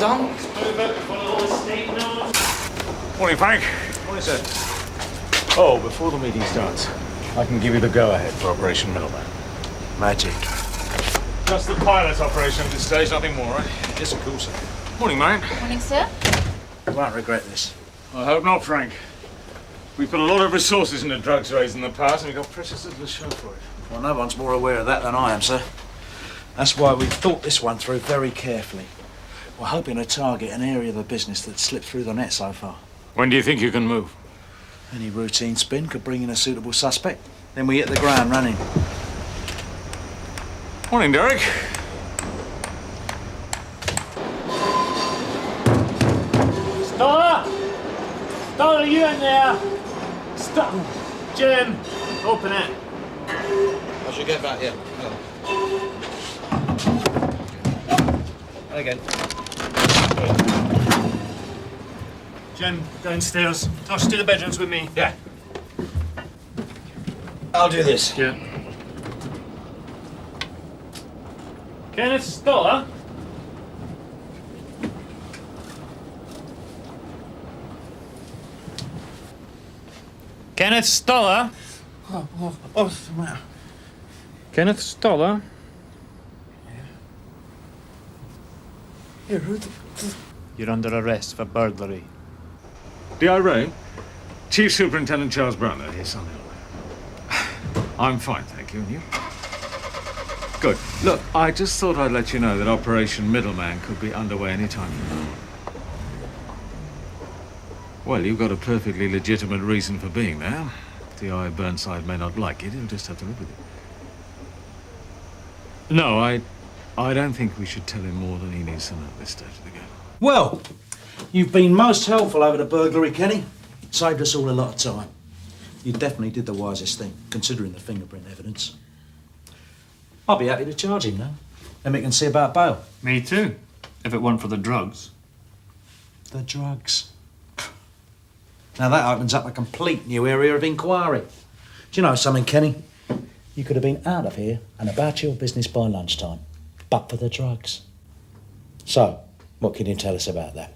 done. Morning, Frank. Morning, sir. Oh, before the meeting starts, I can give you the go-ahead for Operation Middleman. Magic. Just the pilot operation at this stage, nothing more, right? Yes, of course, sir. Morning, Marion. Morning, sir. You won't regret this. I hope not, Frank. We've put a lot of resources into drugs raids in the past, and we've got precious little to show for it. Well, no one's more aware of that than I am, sir. That's why we've thought this one through very carefully. We're hoping to target an area of the business that's slipped through the net so far. When do you think you can move? Any routine spin could bring in a suitable suspect. Then we hit the ground running. Morning, Derek. Stoller! Stoller, you in there? Stop. Jim, open it. I should get back here. And again. Jim, downstairs. Tosh to the bedrooms with me. Yeah. I'll do this. Yeah. Kenneth Stoller? Kenneth Stoller? What's the matter? Kenneth Stoller? Here, who You're under arrest for burglary. D.I. Ray? Chief Superintendent Charles Browner. Yes, I'm ill. I'm fine, thank you. And you? Good. Look, I just thought I'd let you know that Operation Middleman could be underway any time from now. Well, you've got a perfectly legitimate reason for being there. D.I. Burnside may not like it, he'll just have to live with it. No, I don't think we should tell him more than he needs to know at this stage of the game. Well, you've been most helpful over the burglary, Kenny. Saved us all a lot of time. You definitely did the wisest thing, considering the fingerprint evidence. I'll be happy to charge him now. Then we can see about bail. Me too, if it weren't for the drugs. The drugs. Now that opens up a complete new area of inquiry. Do you know something, Kenny? You could have been out of here and about your business by lunchtime, but for the drugs. So, what can you tell us about that?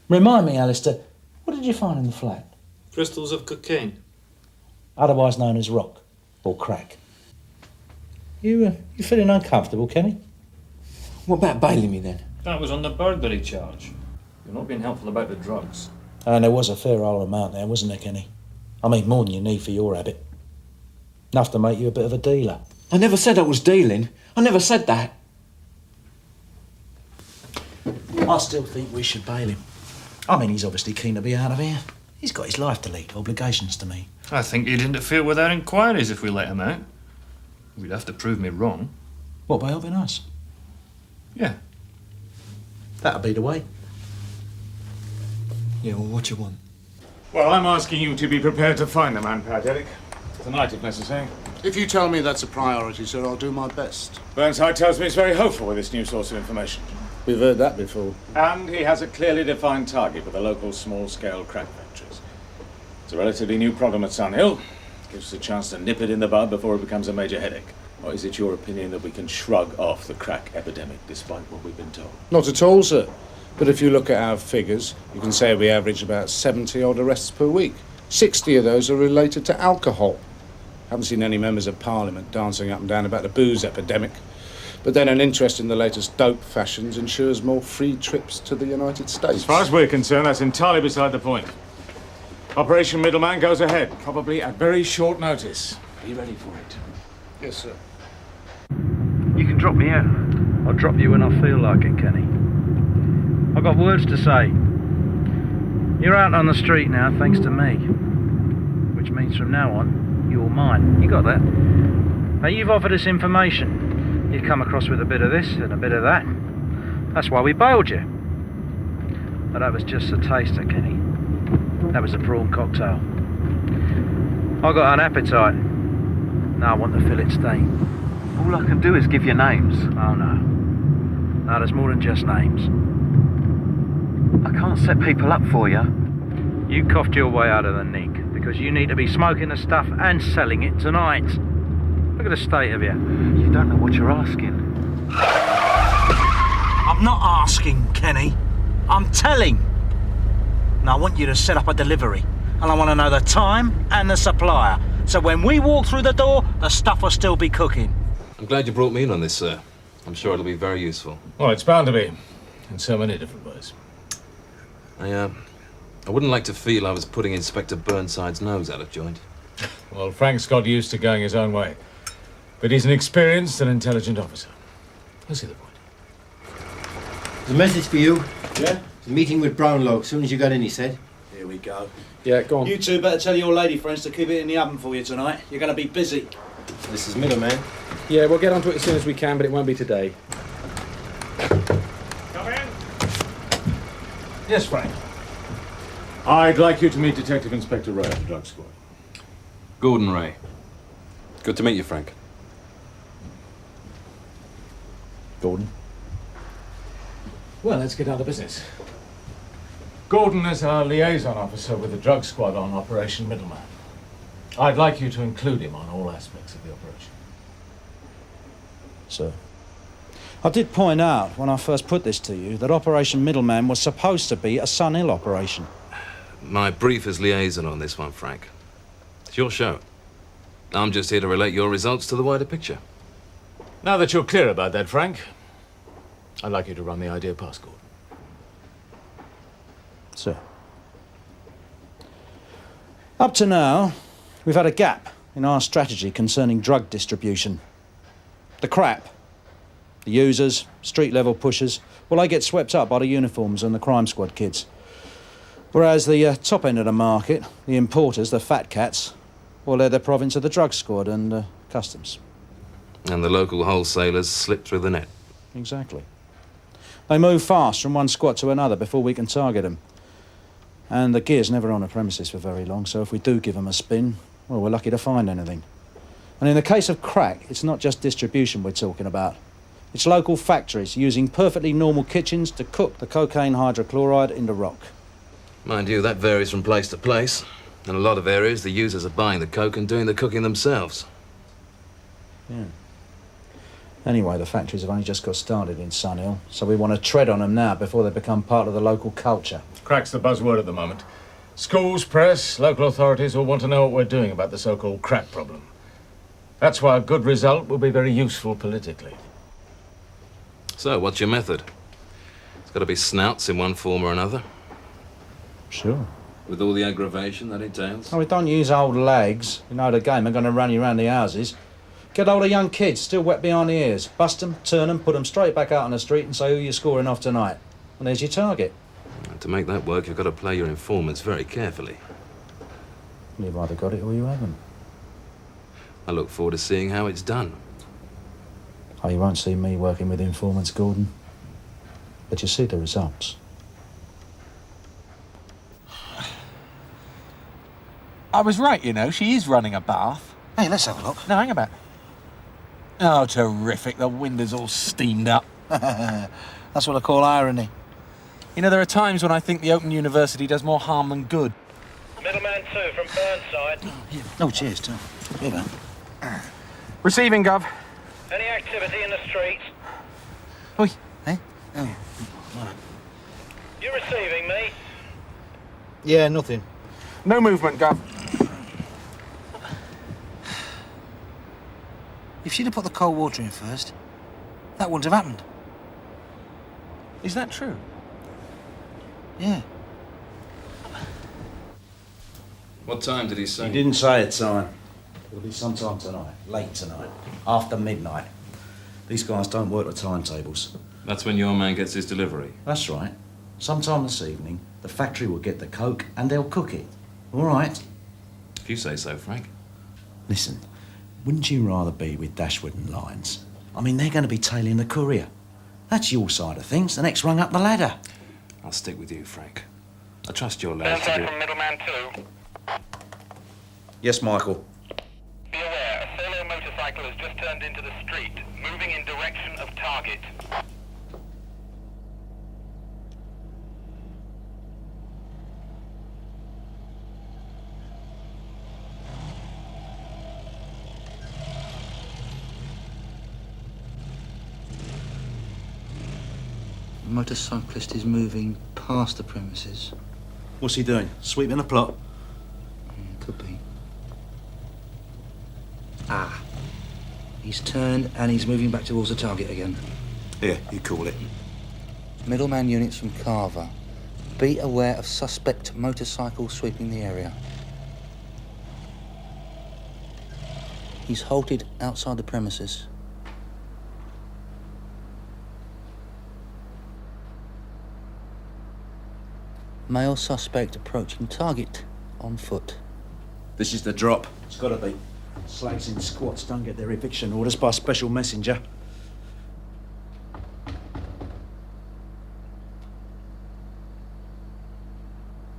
Remind me, Alistair, what did you find in the flat? Crystals of cocaine. Otherwise known as rock or crack. You feeling uncomfortable, Kenny? What about bailing me then? That was on the burglary charge. You're not being helpful about the drugs. And there was a fair old amount there, wasn't there, Kenny? I mean, more than you need for your habit. Enough to make you a bit of a dealer. I never said I was dealing. I never said that. I still think we should bail him. I mean, he's obviously keen to be out of here. He's got his life to lead, obligations to meet. I think he'd interfere with our inquiries if we let him out. We'd have to prove me wrong. What, by helping us? Yeah. That'll be the way. Yeah, well, what you want? Well, I'm asking you to be prepared to find the man, Pat Derek. Tonight, if necessary. If you tell me that's a priority, sir, I'll do my best. Burnside tells me he's very hopeful with this new source of information. We've heard that before. And he has a clearly defined target with the local small-scale crack factories. It's a relatively new problem at Sunhill. Gives us a chance to nip it in the bud before it becomes a major headache. Or is it your opinion that we can shrug off the crack epidemic despite what we've been told? Not at all, sir. But if you look at our figures, you can say we average about 70-odd arrests per week. 60 of those are related to alcohol. Haven't seen any members of Parliament dancing up and down about the booze epidemic. But then an interest in the latest dope fashions ensures more free trips to the United States. As far as we're concerned, that's entirely beside the point. Operation Middleman goes ahead, probably at very short notice. Be ready for it. Yes, sir. You can drop me out. I'll drop you when I feel like it, Kenny. I've got words to say. You're out on the street now, thanks to me. Which means from now on, you're mine. You got that? Now, you've offered us information. You come across with a bit of this and a bit of that. That's why we bailed you. But that was just a taster, Kenny. That was a prawn cocktail. I got an appetite. Now I want the fillet steak. All I can do is give you names. Oh, no. No, there's more than just names. I can't set people up for you. You coughed your way out of the nick because you need to be smoking the stuff and selling it tonight. Look at the state of you. You don't know what you're asking. I'm I'm not asking, Kenny. I'm telling. And I want you to set up a delivery. And I want to know the time and the supplier. So when we walk through the door, the stuff will still be cooking. I'm glad you brought me in on this, sir. I'm sure it'll be very useful. Well, it's bound to be, in so many different ways. I wouldn't like to feel I was putting Inspector Burnside's nose out of joint. Well, Frank's got used to going his own way. But he's an experienced and intelligent officer. I see the point. There's a message for you. Yeah? It's a meeting with Brownlow. As soon as you get in, he said. Here we go. Yeah, go on. You two better tell your lady friends to keep it in the oven for you tonight. You're going to be busy. This is Middleman. Yeah, we'll get onto it as soon as we can, but it won't be today. Come in. Yes, Frank. I'd like you to meet Detective Inspector Ray of the Drug Squad. Gordon Ray. Good to meet you, Frank. Gordon. Well, let's get down to business. Gordon is our liaison officer with the drug squad on Operation Middleman. I'd like you to include him on all aspects of the operation. Sir. I did point out when I first put this to you that Operation Middleman was supposed to be a Sun Hill operation. My brief as liaison on this one, Frank. It's your show. I'm just here to relate your results to the wider picture. Now that you're clear about that, Frank, I'd like you to run the idea past Gordon. Sir. Up to now, we've had a gap in our strategy concerning drug distribution. The crap, the users, street-level pushers, well, they get swept up by the uniforms and the crime squad kids. Whereas the top end of the market, the importers, the fat cats, well, they're the province of the drug squad and customs. And the local wholesalers slip through the net. Exactly. They move fast from one squad to another before we can target them. And the gear's never on the premises for very long, so if we do give them a spin, well, we're lucky to find anything. And in the case of crack, it's not just distribution we're talking about. It's local factories using perfectly normal kitchens to cook the cocaine hydrochloride into rock. Mind you, that varies from place to place. In a lot of areas, the users are buying the coke and doing the cooking themselves. Yeah. Anyway, the factories have only just got started in Sun Hill, so we want to tread on them now before they become part of the local culture. Crack's the buzzword at the moment. Schools, press, local authorities all want to know what we're doing about the so-called crack problem. That's why a good result will be very useful politically. So, what's your method? It's got to be snouts in one form or another. Sure. With all the aggravation that entails. Oh, we don't use old lags. You know the game, they're going to run you around the houses. Get hold of young kids, still wet behind the ears. Bust them, turn them, put them straight back out on the street and say who you're scoring off tonight. And there's your target. And to make that work, you've got to play your informants very carefully. You've either got it or you haven't. I look forward to seeing how it's done. Oh, you won't see me working with informants, Gordon. But you'll see the results. I was right, you know. She is running a bath. Hey, let's have a look. No, hang about. Oh, terrific. The windows all steamed up. That's what I call irony. You know, there are times when I think the Open University does more harm than good. Middleman 2 from Burnside. Oh, cheers, Tom. Here, man. Receiving, Gov. Any activity in the streets? Oi. Hey? Oh. You receiving me? Yeah, nothing. No movement, Gov. If she'd have put the cold water in first, that wouldn't have happened. Is that true? Yeah. What time did he say? He didn't say a time. It'll be sometime tonight, late tonight, after midnight. These guys don't work to timetables. That's when your man gets his delivery. That's right. Sometime this evening, the factory will get the coke and they'll cook it. All right? If you say so, Frank. Listen, wouldn't you rather be with Dashwood and Lyons? I mean, they're going to be tailing the courier. That's your side of things, the next rung up the ladder. I'll stick with you, Frank. I trust your lads to Burnside do... from Middleman 2. Yes, Michael. Be aware, a solo motorcycle has just turned into the street, moving in direction of target. The motorcyclist is moving past the premises. What's he doing? Sweeping the plot? Could be. Ah. He's turned and he's moving back towards the target again. Here, you call it. Middleman units from Carver. Be aware of suspect motorcycle sweeping the area. He's halted outside the premises. Male suspect approaching target on foot. This is the drop. It's gotta be. Slags in squats don't get their eviction orders by special messenger.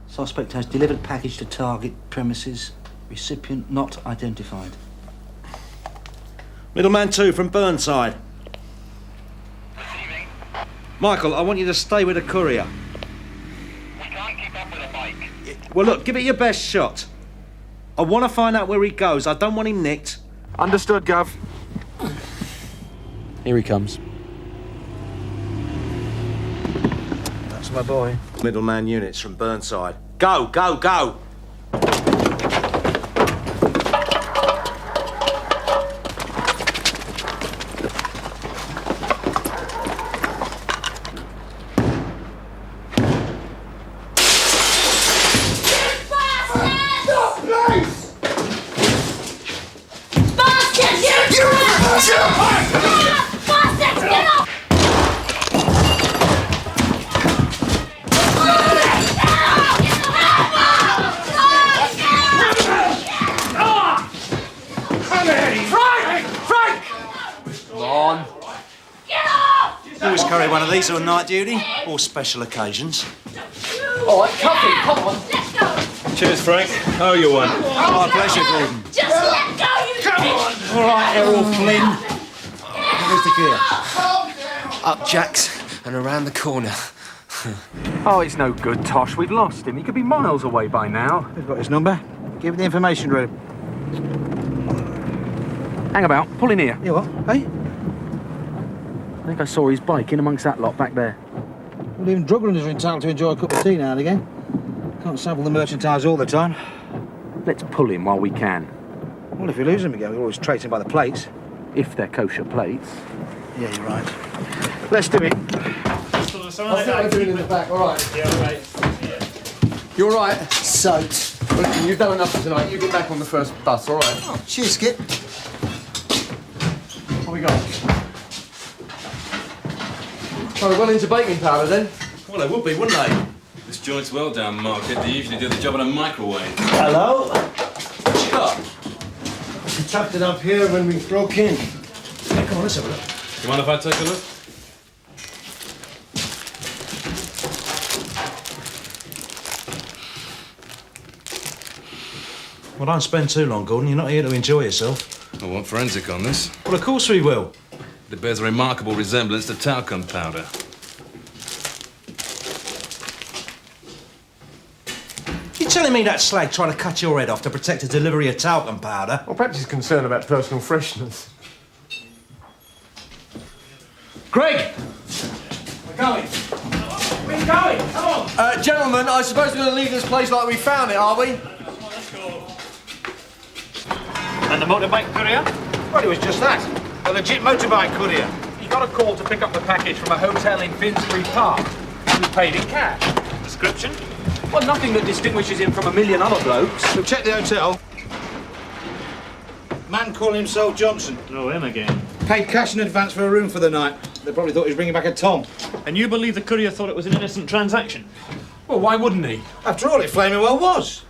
Suspect has delivered package to target premises. Recipient not identified. Middleman 2 from Burnside. Receiving. Michael, I want you to stay with the courier. We can't keep up with a bike. Well, look, give it your best shot. I want to find out where he goes. I don't want him nicked. Understood, Gov. Here he comes. That's my boy. Middleman units from Burnside. Go, go, go! Always carry one of these on night duty or special occasions. All right, Cuffy, come on. Let's go! Cheers, Frank. Oh, you won. My pleasure, Gordon. Just let go, you Come on. All right, Errol Flynn. Where's the gear? Up Jacks and around the corner. Oh, it's no good, Tosh. We've lost him. He could be miles away by now. We've got his number. Give the information room. Hang about. Pull in here. You what? Hey? I think I saw his bike in amongst that lot back there. Well, even drug runners are entitled to enjoy a cup of tea now and again. Can't sample the merchandise all the time. Let's pull him while we can. Well, if we lose them again, we'll always trace him by the plates. If they're kosher plates. Yeah, you're right. Let's do it. I'll see what I'm doing in the back, all right? Yeah, all right. You all right? Soaked. Listen, you've done enough for tonight. You get back on the first bus, all right? Oh, cheers, Skip. What we got? Oh, they're well into baking powder, then? Well, they would be, wouldn't they? This joint's well down market. They usually do the job in a microwave. Hello? What you got? We trapped it up here when we broke in. Hey, come on, let's have a look. You mind if I take a look? Well, don't spend too long, Gordon. You're not here to enjoy yourself. I want forensic on this. Well, of course we will. It bears a remarkable resemblance to talcum powder. You telling me that slag tried to cut your head off to protect the delivery of talcum powder? Well, perhaps he's concerned about personal freshness. Greg! We're going. We're going. Come on. Gentlemen, I suppose we're going to leave this place like we found it, are we? Let's go. And the motorbike courier? Well, it was just that. A legit motorbike courier. He got a call to pick up the package from a hotel in Finsbury Park. He was paid in cash. Description? Well, nothing that distinguishes him from a million other blokes. We've checked the hotel. Man calling himself Johnson. Oh, him again. Paid cash in advance for a room for the night. They probably thought he was bringing back a Tom. And you believe the courier thought it was an innocent transaction? Well, why wouldn't he? After all, it flaming well was.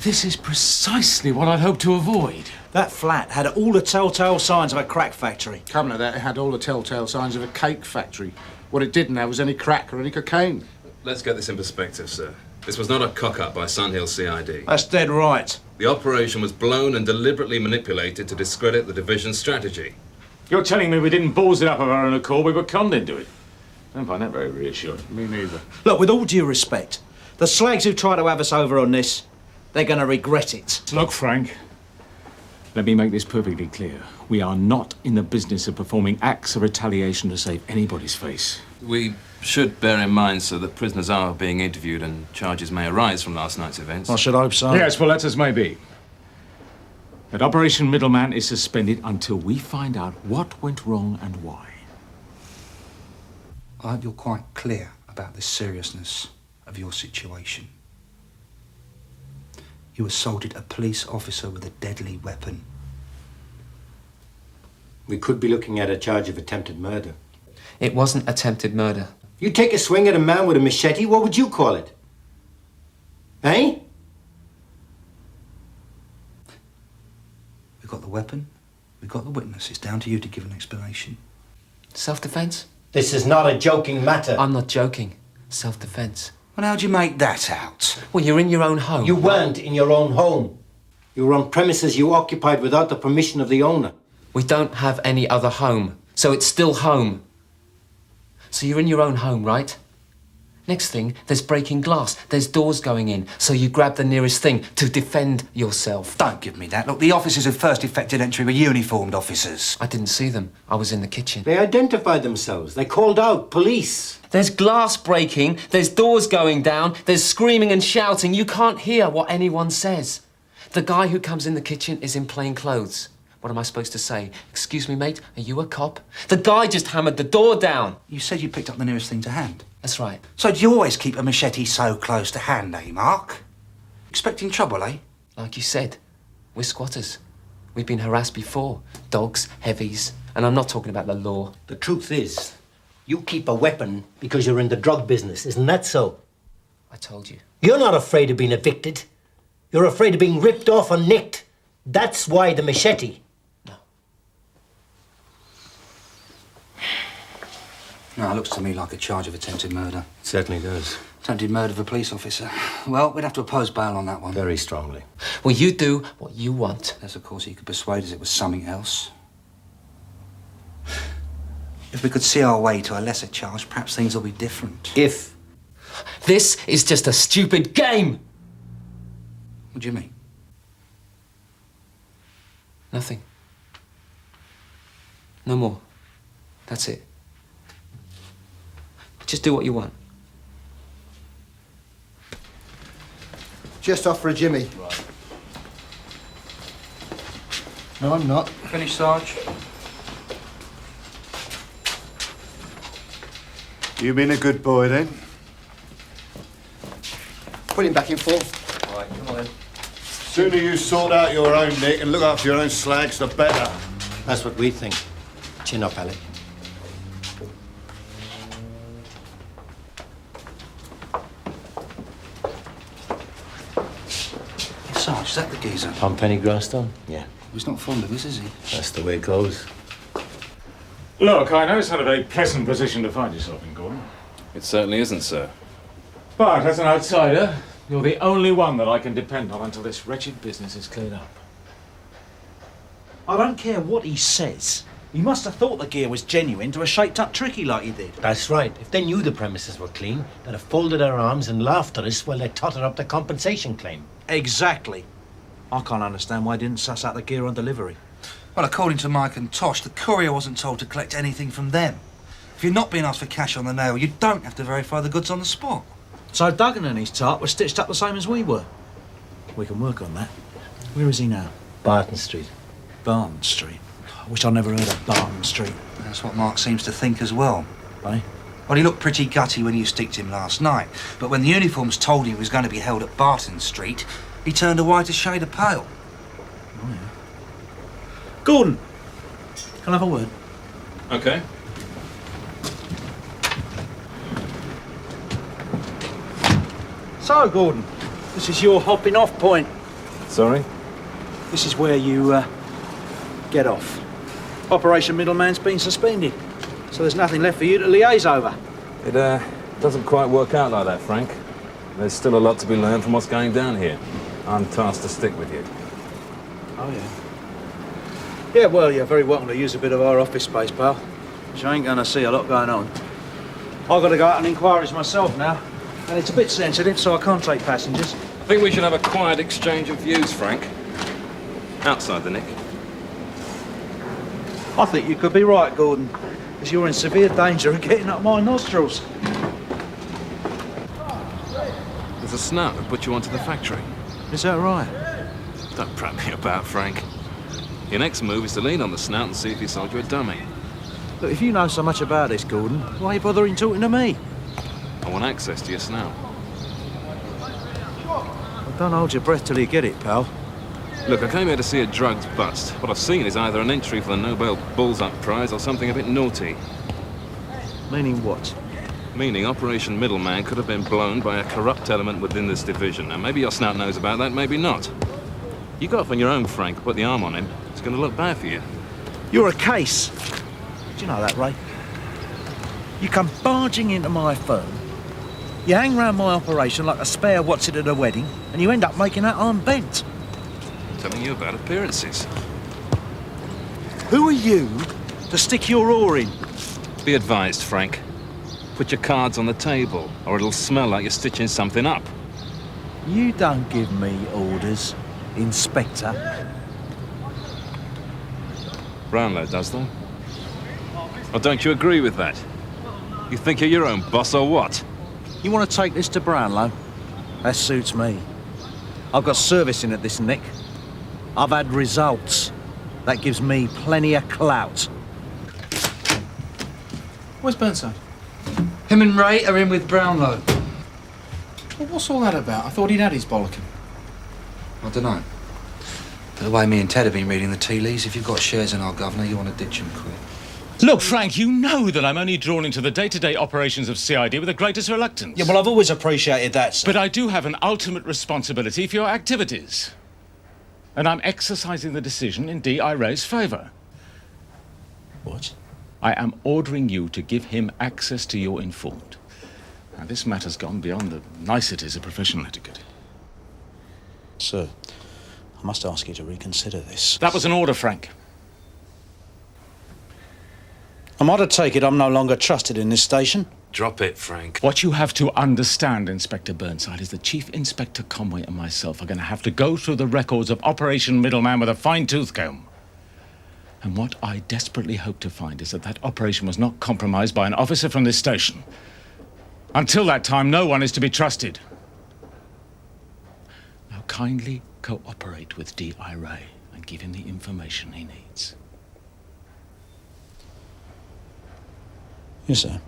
This is precisely what I'd hoped to avoid. That flat had all the telltale signs of a crack factory. Coming to that, it had all the telltale signs of a cake factory. What it didn't have was any crack or any cocaine. Let's get this in perspective, sir. This was not a cock-up by Sunhill CID. That's dead right. The operation was blown and deliberately manipulated to discredit the division's strategy. You're telling me we didn't balls it up of our own accord, we were conned into it? I don't find that very reassuring. Me neither. Look, with all due respect, the slags who try to have us over on this, they're going to regret it. Look, Frank, let me make this perfectly clear. We are not in the business of performing acts of retaliation to save anybody's face. We Should bear in mind, sir, that prisoners are being interviewed and charges may arise from last night's events. I should hope so. Yes, well, that's as may be. But Operation Middleman is suspended until we find out what went wrong and why. I hope you're quite clear about the seriousness of your situation. You assaulted a police officer with a deadly weapon. We could be looking at a charge of attempted murder. It wasn't attempted murder. You take a swing at a man with a machete, what would you call it? Eh? We've got the weapon, we've got the witness. It's down to you to give an explanation. Self-defense? This is not a joking matter. I'm not joking. Self-defense. Well, how'd you make that out? Well, you're in your own home. You weren't in your own home. You were on premises you occupied without the permission of the owner. We don't have any other home, so it's still home. So you're in your own home, right? Next thing, there's breaking glass, there's doors going in, so you grab the nearest thing to defend yourself. Don't give me that. Look, the officers who first effected entry were uniformed officers. I didn't see them. I was in the kitchen. They identified themselves. They called out police. There's glass breaking, there's doors going down, there's screaming and shouting. You can't hear what anyone says. The guy who comes in the kitchen is in plain clothes. What am I supposed to say? Excuse me, mate, are you a cop? The guy just hammered the door down. You said you picked up the nearest thing to hand. That's right. So do you always keep a machete so close to hand, eh, Mark? Expecting trouble, eh? Like you said, we're squatters. We've been harassed before. Dogs, heavies, and I'm not talking about the law. The truth is, you keep a weapon because you're in the drug business, isn't that so? I told you. You're not afraid of being evicted. You're afraid of being ripped off and nicked. That's why the machete. No, it looks to me like a charge of attempted murder. Certainly does. Attempted murder of a police officer. Well, we'd have to oppose bail on that one. Very strongly. Well, you do what you want. Unless, of course, you could persuade us it was something else. If we could see our way to a lesser charge, perhaps things will be different. If. This is just a stupid game! What do you mean? Nothing. No more. That's it. Just do what you want. Just off for a Jimmy. Right. No, I'm not. Finish, Sarge. You been a good boy then? Put him back in full. All right, come on then. Sooner you sort out your own nick and look after your own slags, the better. That's what we think. Chin up, Alec. Sarge, is that the geezer? Tom Pennygrassstone? Yeah. He's not fond of us, is he? That's the way it goes. Look, I know it's not a very pleasant position to find yourself in, Gordon. It certainly isn't, sir. But as an outsider, you're the only one that I can depend on until this wretched business is cleared up. I don't care what he says. He must have thought the gear was genuine to have shaped up tricky like he did. That's right. If they knew the premises were clean, they'd have folded their arms and laughed at us while they totted up the compensation claim. Exactly. I can't understand why he didn't suss out the gear on delivery. Well, according to Mike and Tosh, the courier wasn't told to collect anything from them. If you're not being asked for cash on the nail, you don't have to verify the goods on the spot. So Duggan and his tart were stitched up the same as we were. We can work on that. Where is he now? Barton Street. Barton Street. I wish I'd never heard of Barton Street. That's what Mark seems to think as well. Eh? Well, he looked pretty gutty when you sticked him last night, but when the uniforms told him he was going to be held at Barton Street, he turned a whiter shade of pale. Oh, yeah. Gordon, can I have a word? Okay. So, Gordon, this is your hopping off point. Sorry? This is where you get off. Operation Middleman's been suspended, so there's nothing left for you to liaise over. It doesn't quite work out like that, Frank. There's still a lot to be learned from what's going down here. I'm tasked to stick with you. Oh, yeah. Yeah, well, you're very welcome to use a bit of our office space, pal. But you ain't gonna see a lot going on. I've got to go out on inquiries myself now, and it's a bit sensitive, so I can't take passengers. I think we should have a quiet exchange of views, Frank. Outside the nick. I think you could be right, Gordon. Because you're in severe danger of getting up my nostrils. There's a snout that put you onto the factory. Is that right? Don't prat me about, Frank. Your next move is to lean on the snout and see if he sold you a dummy. Look, if you know so much about this, Gordon, why are you bothering talking to me? I want access to your snout. Well, don't hold your breath till you get it, pal. Look, I came here to see a drugs bust. What I've seen is either an entry for the Nobel Bull's-Up Prize or something a bit naughty. Meaning what? Meaning Operation Middleman could have been blown by a corrupt element within this division. Now, maybe your snout knows about that, maybe not. You go off on your own, Frank, put the arm on him. It's going to look bad for you. You're a case. Do you know that, Ray? You come barging into my firm, you hang round my operation like a spare what's it at a wedding, and you end up making that arm bent. Telling you about appearances. Who are you to stick your oar in? Be advised, Frank. Put your cards on the table, or it'll smell like you're stitching something up. You don't give me orders, Inspector. Brownlow does, though. Or don't you agree with that? You think you're your own boss, or what? You want to take this to Brownlow? That suits me. I've got service in at this, Nick. I've had results. That gives me plenty of clout. Where's Burnside? Him and Ray are in with Brownlow. Well, what's all that about? I thought he'd had his bollocking. I don't know. But the way me and Ted have been reading the tea leaves, if you've got shares in our governor, you want to ditch him quick. Look, Frank, you know that I'm only drawn into the day-to-day operations of CID with the greatest reluctance. Yeah, well, I've always appreciated that, sir. But I do have an ultimate responsibility for your activities. And I'm exercising the decision in D.I. Ray's favour. What? I am ordering you to give him access to your informant. Now, this matter's gone beyond the niceties of professional etiquette. Sir, I must ask you to reconsider this. That was an order, Frank. Am I to take it I'm no longer trusted in this station? Drop it, Frank. What you have to understand, Inspector Burnside, is that Chief Inspector Conway and myself are going to have to go through the records of Operation Middleman with a fine-tooth comb. And what I desperately hope to find is that that operation was not compromised by an officer from this station. Until that time, no one is to be trusted. Now, kindly cooperate with D.I. Ray and give him the information he needs. Yes, sir.